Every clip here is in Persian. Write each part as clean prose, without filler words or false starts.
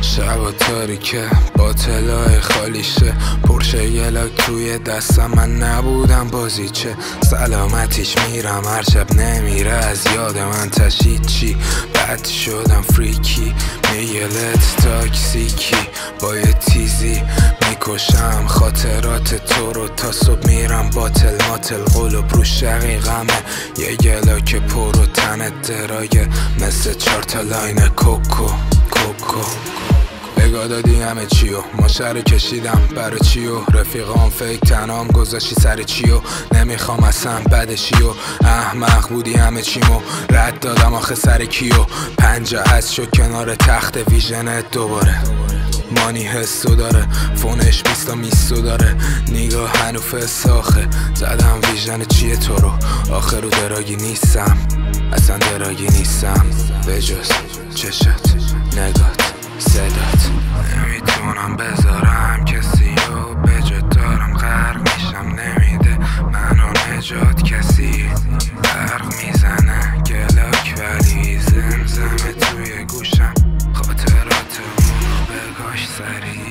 شبا تاریکه با طلای خالیشه پرشه یلاک توی دستم من نبودم بازیچه سلامتیش میرم هر شب نمیره از یاد من تشید چی بد شدم فریکی میگلت تاکسیکی با یه تیزی میکشم خاطرات تو رو تا صبح میرم باتل ماتل قلوب رو شقیقمه یه گلاک پر و تنت درایه مثل 4 تا لاین کوکو بگاه دادی همه چیو ما شهر کشیدم برای چیو رفیقام فیک تنام گذاشتی سر چیو نمیخوام اصلا بدشیو احمق بودی همه چیمو رد دادم آخه سر کیو 50 از شو کنار تخت ویژنت دوباره مانی حسو داره فونش 20 میستو داره نگاه هنوف ساخه زدم ویژن چیه تو رو آخر رو دراگی نیستم اصلا دراگی نیستم بجز چشت نگات صدات نمیتونم بذارم کسی و بجات دارم غرق میشم نمیده منو نجات کسی برق میزنه گلاک ولی زمزمه توی گوشم خاطراتمونو بگاش سریع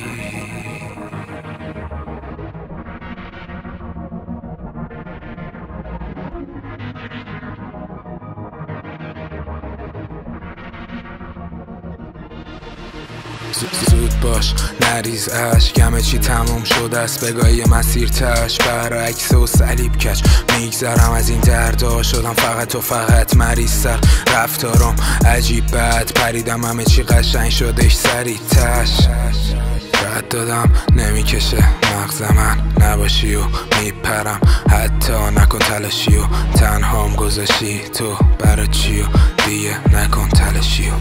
زود باش نریز عشق همه چی تموم شده است بگاه یه مسیر تش برعکس و صلیب کش میگذرم از این دردا شدم فقط و فقط مریض‌تر رفتارم عجیب بد پریدم همه چی قشنگ شدش سریع تش رد دادم نمیکشه مغز من نباشی و میپرم حتی نکن تلاشی و تنهام گذاشتی تو برا چی و دیگه نکن تلاشی و